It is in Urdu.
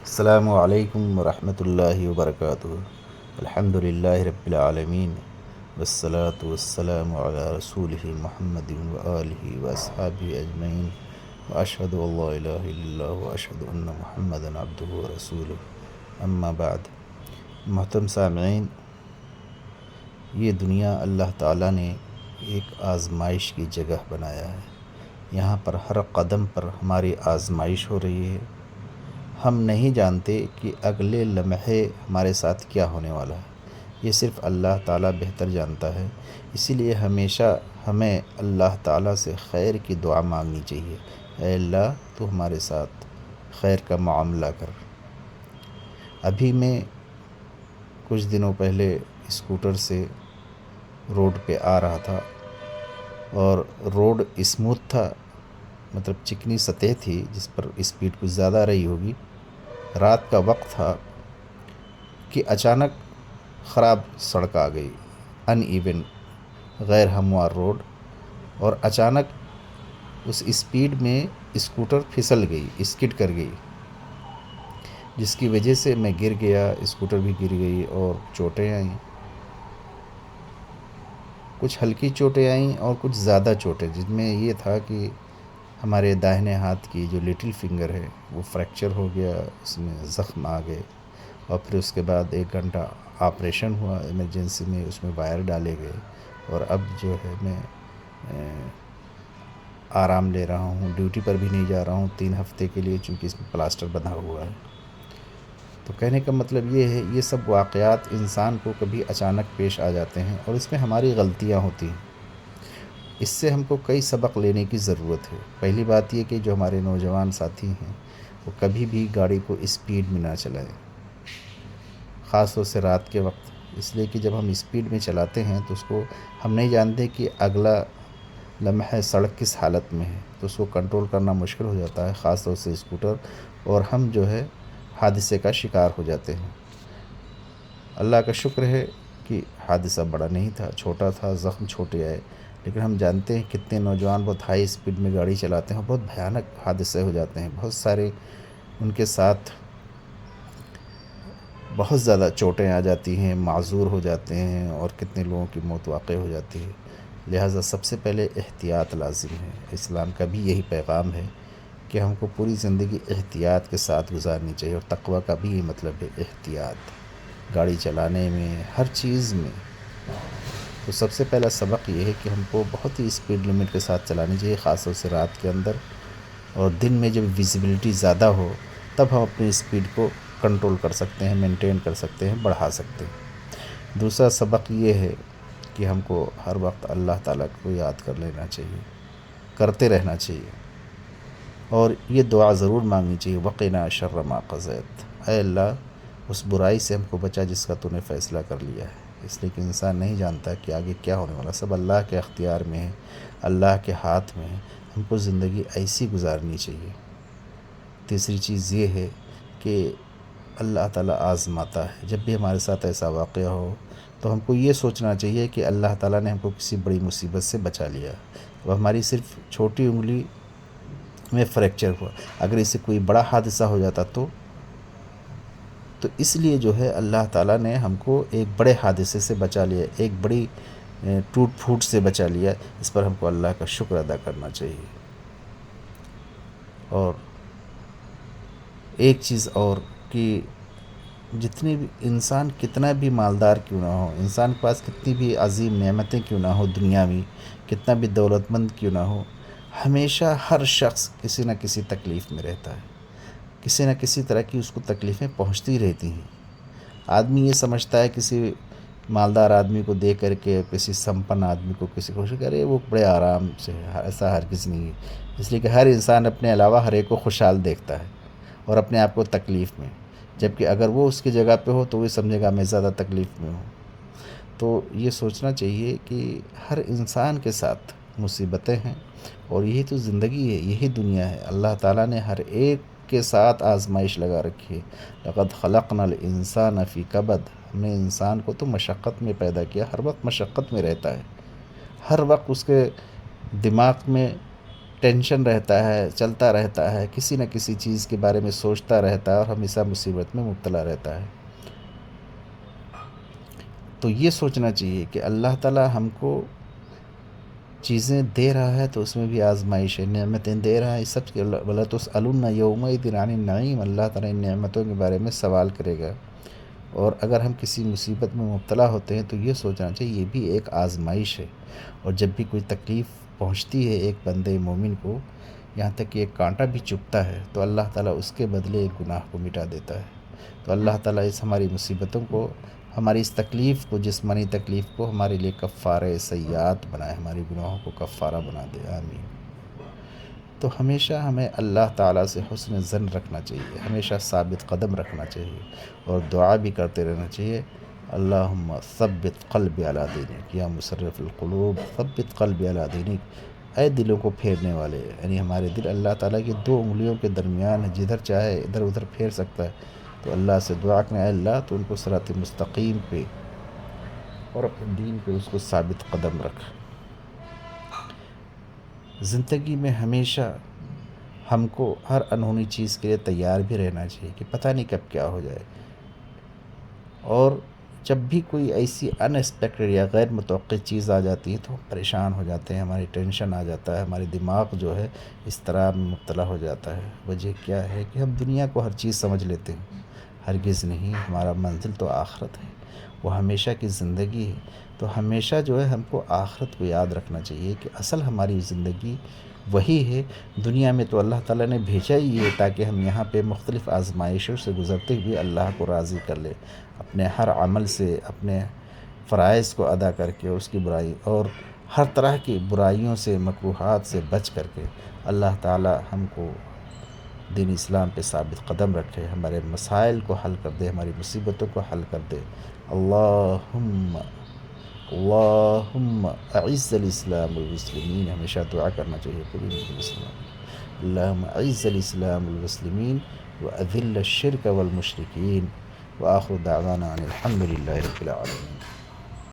السلام علیکم ورحمۃ اللہ وبرکاتہ۔ الحمد للہ رب العالمین والصلاة والسلام علی رسولہ محمد وآلہ واصحابہ اجمعین واشہد ان لا الہ الا اللہ واشہد ان محمدا عبدہ ورسولہ اما بعد۔ محترم سامعین، یہ دنیا اللہ تعالیٰ نے ایک آزمائش کی جگہ بنایا ہے۔ یہاں پر ہر قدم پر ہماری آزمائش ہو رہی ہے۔ ہم نہیں جانتے کہ اگلے لمحے ہمارے ساتھ کیا ہونے والا ہے، یہ صرف اللہ تعالیٰ بہتر جانتا ہے۔ اسی لیے ہمیشہ ہمیں اللہ تعالیٰ سے خیر کی دعا مانگنی چاہیے۔ اے اللہ، تو ہمارے ساتھ خیر کا معاملہ کر۔ ابھی میں کچھ دنوں پہلے اسکوٹر سے روڈ پہ آ رہا تھا اور روڈ اسموتھ تھا، مطلب چکنی سطح تھی جس پر اسپیڈ کچھ زیادہ رہی ہوگی۔ رات کا وقت تھا کہ اچانک خراب سڑک آ گئی، ان ایون غیر ہموار روڈ، اور اچانک اس اسپیڈ میں اسکوٹر پھسل گئی، اسکڈ کر گئی، جس کی وجہ سے میں گر گیا، اسکوٹر بھی گر گئی اور چوٹیں آئیں۔ کچھ ہلکی چوٹیں آئیں اور کچھ زیادہ چوٹیں، جن میں یہ تھا کہ ہمارے داہنے ہاتھ کی جو لٹل فنگر ہے وہ فریکچر ہو گیا، اس میں زخم آ گئے، اور پھر اس کے بعد 1 گھنٹہ آپریشن ہوا ایمرجنسی میں، اس میں وائر ڈالے گئے، اور اب جو ہے میں آرام لے رہا ہوں، ڈیوٹی پر بھی نہیں جا رہا ہوں 3 ہفتے کے لیے، چونکہ اس میں پلاسٹر بندھا ہوا ہے۔ تو کہنے کا مطلب یہ ہے، یہ سب واقعات انسان کو کبھی اچانک پیش آ جاتے ہیں اور اس میں ہماری غلطیاں ہوتی ہیں۔ اس سے ہم کو کئی سبق لینے کی ضرورت ہے۔ پہلی بات یہ کہ جو ہمارے نوجوان ساتھی ہیں وہ کبھی بھی گاڑی کو اسپیڈ میں نہ چلائیں، خاص طور سے رات کے وقت، اس لیے کہ جب ہم اسپیڈ میں چلاتے ہیں تو اس کو ہم نہیں جانتے کہ اگلا لمحہ سڑک کس حالت میں ہے، تو اس کو کنٹرول کرنا مشکل ہو جاتا ہے، خاص طور سے اسکوٹر، اور ہم جو ہے حادثے کا شکار ہو جاتے ہیں۔ اللہ کا شکر ہے کہ حادثہ بڑا نہیں تھا، چھوٹا تھا، زخم چھوٹے آئے، لیکن ہم جانتے ہیں کتنے نوجوان بہت ہائی اسپیڈ میں گاڑی چلاتے ہیں، بہت بھیانک حادثے ہو جاتے ہیں، بہت سارے ان کے ساتھ بہت زیادہ چوٹیں آ جاتی ہیں، معذور ہو جاتے ہیں، اور کتنے لوگوں کی موت واقع ہو جاتی ہے۔ لہٰذا سب سے پہلے احتیاط لازم ہے۔ اسلام کا بھی یہی پیغام ہے کہ ہم کو پوری زندگی احتیاط کے ساتھ گزارنی چاہیے، اور تقویٰ کا بھی یہ مطلب ہے احتیاط، گاڑی چلانے میں، ہر چیز میں۔ تو سب سے پہلا سبق یہ ہے کہ ہم کو بہت ہی اسپیڈ لمٹ کے ساتھ چلانی چاہیے، خاص طور سے رات کے اندر، اور دن میں جب ویزیبلٹی زیادہ ہو تب ہم اپنی اسپیڈ کو کنٹرول کر سکتے ہیں، مینٹین کر سکتے ہیں، بڑھا سکتے ہیں۔ دوسرا سبق یہ ہے کہ ہم کو ہر وقت اللہ تعالیٰ کو یاد کر لینا چاہیے، کرتے رہنا چاہیے، اور یہ دعا ضرور مانگنی چاہیے، وقنا شر ما قضیت، اے اللہ اس برائی سے ہم کو بچا جس کا تو نے فیصلہ کر لیا ہے۔ اس لیے کہ انسان نہیں جانتا کہ آگے کیا ہونے والا، سب اللہ کے اختیار میں ہے، اللہ کے ہاتھ میں ہے۔ ہم کو زندگی ایسی گزارنی چاہیے۔ تیسری چیز یہ ہے کہ اللہ تعالیٰ آزماتا ہے، جب بھی ہمارے ساتھ ایسا واقعہ ہو تو ہم کو یہ سوچنا چاہیے کہ اللہ تعالیٰ نے ہم کو کسی بڑی مصیبت سے بچا لیا۔ اب ہماری صرف چھوٹی انگلی میں فریکچر ہوا، اگر اس سے کوئی بڑا حادثہ ہو جاتا تو اس لیے جو ہے اللہ تعالیٰ نے ہم کو ایک بڑے حادثے سے بچا لیا، ایک بڑی ٹوٹ پھوٹ سے بچا لیا، اس پر ہم کو اللہ کا شکر ادا کرنا چاہیے۔ اور ایک چیز اور کہ جتنے بھی انسان کتنا بھی مالدار کیوں نہ ہو، انسان کے پاس کتنی بھی عظیم نعمتیں کیوں نہ ہو دنیاوی، کتنا بھی دولت مند کیوں نہ ہو، ہمیشہ ہر شخص کسی نہ کسی تکلیف میں رہتا ہے، کسی نہ کسی طرح کی اس کو تکلیفیں پہنچتی رہتی ہیں۔ آدمی یہ سمجھتا ہے کسی مالدار آدمی کو دیکھ کر کے، کسی سمپن آدمی کو، کسی کو کرے وہ بڑے آرام سے، ایسا ہرگز نہیں ہے۔ اس لیے کہ ہر انسان اپنے علاوہ ہر ایک کو خوشحال دیکھتا ہے اور اپنے آپ کو تکلیف میں، جبکہ اگر وہ اس کی جگہ پہ ہو تو وہ سمجھے گا میں زیادہ تکلیف میں ہوں۔ تو یہ سوچنا چاہیے کہ ہر انسان کے ساتھ مصیبتیں ہیں، اور یہی تو زندگی ہے، یہی دنیا ہے۔ اللہ تعالیٰ نے ہر ایک کے ساتھ آزمائش لگا رکھی ہے۔ لقد خلقنا الانسان فی کبد، ہم نے انسان کو تو مشقت میں پیدا کیا، ہر وقت مشقت میں رہتا ہے، ہر وقت اس کے دماغ میں ٹینشن رہتا ہے، چلتا رہتا ہے، کسی نہ کسی چیز کے بارے میں سوچتا رہتا ہے اور ہمیشہ مصیبت میں مبتلا رہتا ہے۔ تو یہ سوچنا چاہیے کہ اللہ تعالیٰ ہم کو چیزیں دے رہا ہے تو اس میں بھی آزمائش ہے، نعمتیں دے رہا ہے سب کے، وَلَا تُسْأَلُنَّ يَوْمَئِذٍ عَنِ النَّعِيمِ، اللہ تعالیٰ ان نعمتوں کے بارے میں سوال کرے گا۔ اور اگر ہم کسی مصیبت میں مبتلا ہوتے ہیں تو یہ سوچنا چاہیے یہ بھی ایک آزمائش ہے، اور جب بھی کوئی تکلیف پہنچتی ہے ایک بندے مومن کو، یہاں تک کہ ایک کانٹا بھی چبھتا ہے تو اللہ تعالیٰ اس کے بدلے ایک گناہ کو مٹا دیتا ہے۔ تو اللہ تعالیٰ اس ہماری مصیبتوں کو، ہماری اس تکلیف کو، جسمانی تکلیف کو ہمارے لیے کفارہ سیئات بنائے، ہماری گناہوں کو کفارہ بنا دے، آمین۔ تو ہمیشہ ہمیں اللہ تعالیٰ سے حسن ظن رکھنا چاہیے، ہمیشہ ثابت قدم رکھنا چاہیے، اور دعا بھی کرتے رہنا چاہیے، اللہم ثبت قلبی علی دینک یا مصرف القلوب ثبت قلبی علی دینک، اے دلوں کو پھیرنے والے، یعنی ہمارے دل اللہ تعالیٰ کی دو انگلیوں کے درمیان ہے، جدھر چاہے ادھر ادھر پھیر سکتا ہے۔ تو اللہ سے دعا کریں، اے اللہ تو ان کو صراط مستقیم پہ اور اپنے دین پہ اس کو ثابت قدم رکھ۔ زندگی میں ہمیشہ ہم کو ہر انہونی چیز کے لیے تیار بھی رہنا چاہیے کہ پتہ نہیں کب کیا ہو جائے، اور جب بھی کوئی ایسی ان ایکسپیکٹڈ یا غیر متوقع چیز آ جاتی ہے تو ہم پریشان ہو جاتے ہیں، ہماری ٹینشن آ جاتا ہے، ہماری دماغ جو ہے اس طرح میں مبتلا ہو جاتا ہے۔ وجہ کیا ہے کہ ہم دنیا کو ہر چیز سمجھ لیتے ہیں، ہرگز نہیں، ہمارا منزل تو آخرت ہے، وہ ہمیشہ کی زندگی ہے۔ تو ہمیشہ جو ہے ہم کو آخرت کو یاد رکھنا چاہیے کہ اصل ہماری زندگی وہی ہے۔ دنیا میں تو اللہ تعالیٰ نے بھیجا ہی ہے تاکہ ہم یہاں پہ مختلف آزمائشوں سے گزرتے ہوئے اللہ کو راضی کر لیں، اپنے ہر عمل سے، اپنے فرائض کو ادا کر کے، اس کی برائی اور ہر طرح کی برائیوں سے، مکروہات سے بچ کر کے اللہ تعالیٰ ہم کو دین اسلام پہ ثابت قدم رکھے، ہمارے مسائل کو حل کر دے، ہماری مصیبتوں کو حل کر دے۔ اللہم اعز الاسلام والمسلمین، ہمیشہ دعا کرنا چاہیے پوری مسلمان، اللہم اعز الاسلام والمسلمین واذل الشرک والمشرکین، وآخر دعوانا ان الحمد للہ رب العالمین۔